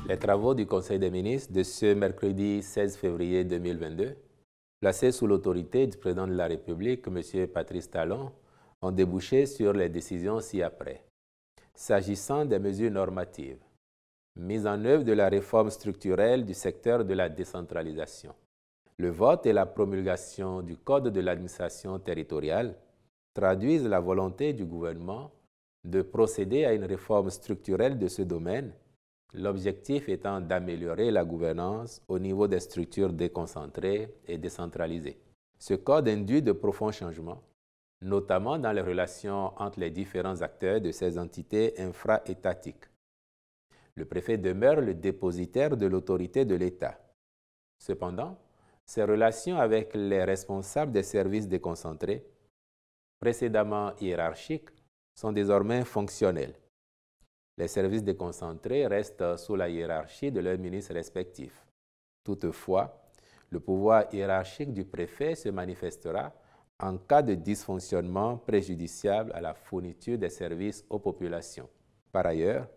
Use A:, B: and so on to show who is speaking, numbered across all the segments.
A: Les travaux du Conseil des ministres de ce mercredi 16 février 2022, placés sous l'autorité du président de la République, M. Patrice Talon, ont débouché sur les décisions ci-après. S'agissant des mesures normatives, mise en œuvre de la réforme structurelle du secteur de la décentralisation, le vote et la promulgation du Code de l'administration territoriale traduisent la volonté du gouvernement de procéder à une réforme structurelle de ce domaine, l'objectif étant d'améliorer la gouvernance au niveau des structures déconcentrées et décentralisées. Ce code induit de profonds changements, notamment dans les relations entre les différents acteurs de ces entités infra-étatiques. Le préfet demeure le dépositaire de l'autorité de l'État. Cependant, ses relations avec les responsables des services déconcentrés, précédemment hiérarchiques, sont désormais fonctionnelles. Les services déconcentrés restent sous la hiérarchie de leurs ministres respectifs. Toutefois, le pouvoir hiérarchique du préfet se manifestera en cas de dysfonctionnement préjudiciable à la fourniture des services aux populations. Par ailleurs,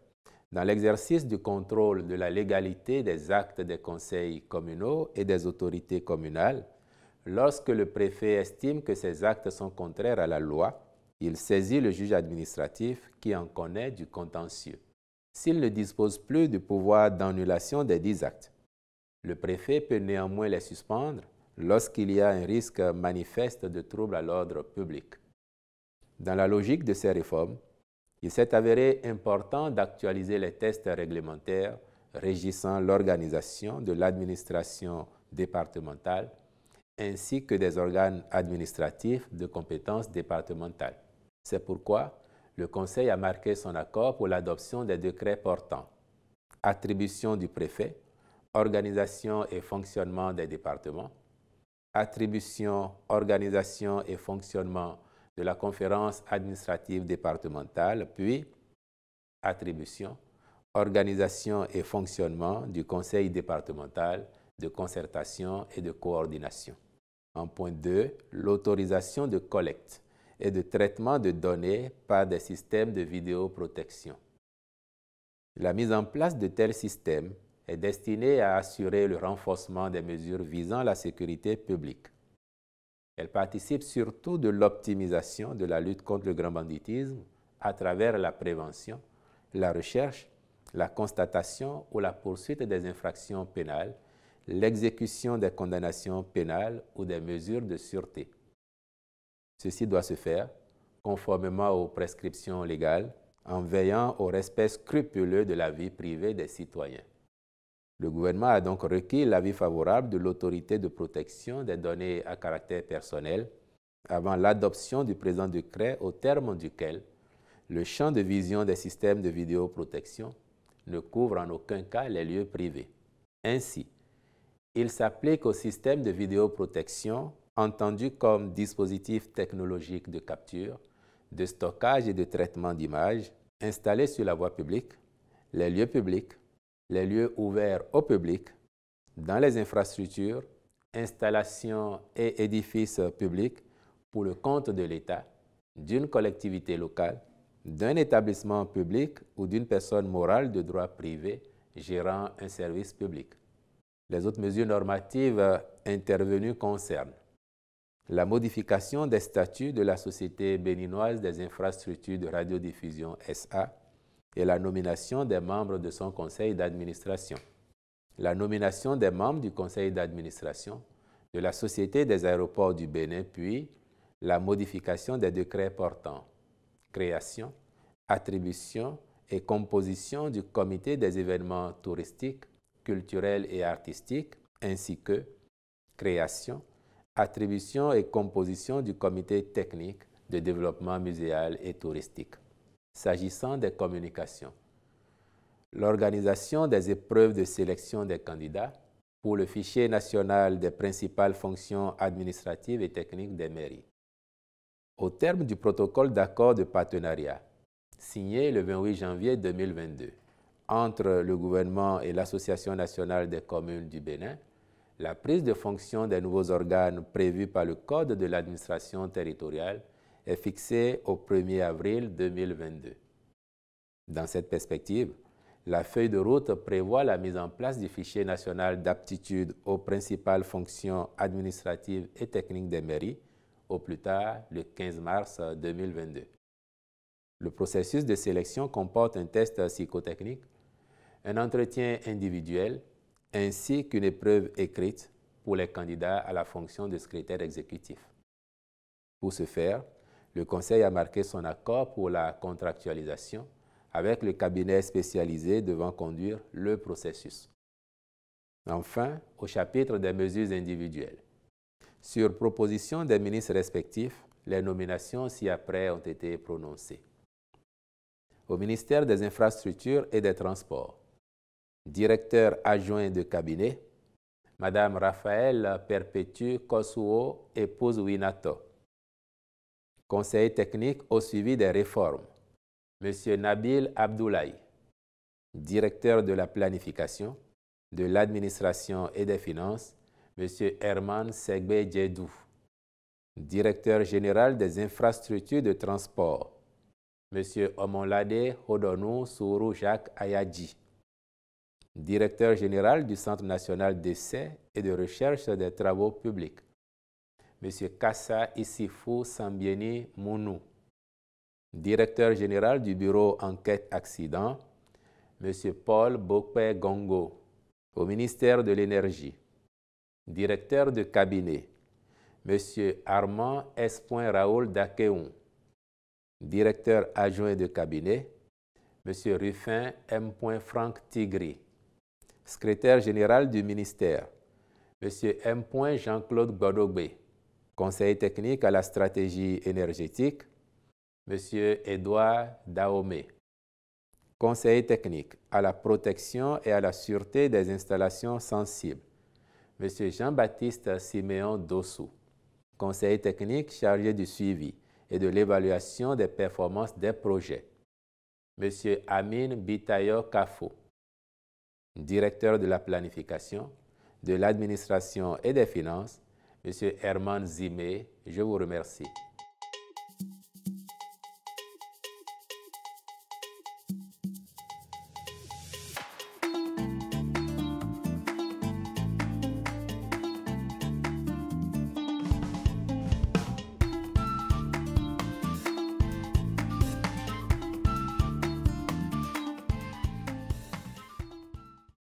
A: dans l'exercice du contrôle de la légalité des actes des conseils communaux et des autorités communales, lorsque le préfet estime que ces actes sont contraires à la loi, il saisit le juge administratif qui en connaît du contentieux. S'il ne dispose plus du pouvoir d'annulation des dits actes, le préfet peut néanmoins les suspendre lorsqu'il y a un risque manifeste de trouble à l'ordre public. Dans la logique de ces réformes, il s'est avéré important d'actualiser les textes réglementaires régissant l'organisation de l'administration départementale ainsi que des organes administratifs de compétences départementales. C'est pourquoi le Conseil a marqué son accord pour l'adoption des décrets portant attribution du préfet, organisation et fonctionnement des départements, attribution, organisation et fonctionnement de la conférence administrative départementale, puis attribution, organisation et fonctionnement du conseil départemental de concertation et de coordination. En point 2, l'autorisation de collecte et de traitement de données par des systèmes de vidéoprotection. La mise en place de tels systèmes est destinée à assurer le renforcement des mesures visant la sécurité publique. Elle participe surtout de l'optimisation de la lutte contre le grand banditisme à travers la prévention, la recherche, la constatation ou la poursuite des infractions pénales, l'exécution des condamnations pénales ou des mesures de sûreté. Ceci doit se faire conformément aux prescriptions légales en veillant au respect scrupuleux de la vie privée des citoyens. Le gouvernement a donc requis l'avis favorable de l'autorité de protection des données à caractère personnel avant l'adoption du présent décret au terme duquel le champ de vision des systèmes de vidéoprotection ne couvre en aucun cas les lieux privés. Ainsi, il s'applique au système de vidéoprotection entendu comme dispositif technologique de capture, de stockage et de traitement d'images installés sur la voie publique, les lieux publics, les lieux ouverts au public, dans les infrastructures, installations et édifices publics pour le compte de l'État, d'une collectivité locale, d'un établissement public ou d'une personne morale de droit privé gérant un service public. Les autres mesures normatives intervenues concernent la modification des statuts de la Société béninoise des infrastructures de radiodiffusion SA et la nomination des membres de son conseil d'administration, la nomination des membres du conseil d'administration de la Société des aéroports du Bénin, puis la modification des décrets portant création, attribution et composition du comité des événements touristiques, culturels et artistiques, ainsi que création, attribution et composition du comité technique de développement muséal et touristique. S'agissant des communications, l'organisation des épreuves de sélection des candidats pour le fichier national des principales fonctions administratives et techniques des mairies. Au terme du protocole d'accord de partenariat signé le 28 janvier 2022 entre le gouvernement et l'Association nationale des communes du Bénin, la prise de fonction des nouveaux organes prévus par le Code de l'administration territoriale est fixée au 1er avril 2022. Dans cette perspective, La feuille de route prévoit la mise en place du fichier national d'aptitude aux principales fonctions administratives et techniques des mairies, au plus tard le 15 mars 2022. Le processus de sélection comporte un test psychotécnique, un entretien individuel ainsi qu'une épreuve écrite pour les candidats à la fonction de secrétaire exécutif. Pour ce faire, le Conseil a marqué son accord pour la contractualisation avec le cabinet spécialisé devant conduire le processus. Enfin, au chapitre des mesures individuelles. Sur proposition des ministres respectifs, les nominations ci-après ont été prononcées. Au ministère des Infrastructures et des Transports, directeur adjoint de cabinet, Madame Raphaël Perpétue Kosuo, épouse Winato. Conseiller technique au suivi des réformes, Monsieur Nabil Abdoulaye. Directeur de la planification, de l'administration et des finances, Monsieur Herman Segbe Djedou. Directeur général des infrastructures de transport, Monsieur Omonlade Hodonu Sourou Jacques Ayadji. Directeur général du Centre national d'essais et de recherche des travaux publics, Monsieur Kassa Issifou Sambieni Mounou. Directeur général du bureau enquête accident, Monsieur Paul Bokpe Gongo. Au ministère de l'Énergie, directeur de cabinet, Monsieur Armand S. Raoul Dakeoun. Directeur adjoint de cabinet, Monsieur Ruffin M. Franck Tigri. Secrétaire général du ministère, Monsieur M. Jean-Claude Godogbe. Conseiller technique à la stratégie énergétique, Monsieur Édouard Dahomey. Conseiller technique à la protection et à la sûreté des installations sensibles, Monsieur Jean-Baptiste Siméon Dossou. Conseiller technique chargé du suivi et de l'évaluation des performances des projets, Monsieur Amin Bitayo Kafo. Directeur de la planification, de l'administration et des finances, Monsieur Herman Zimé. Je vous remercie.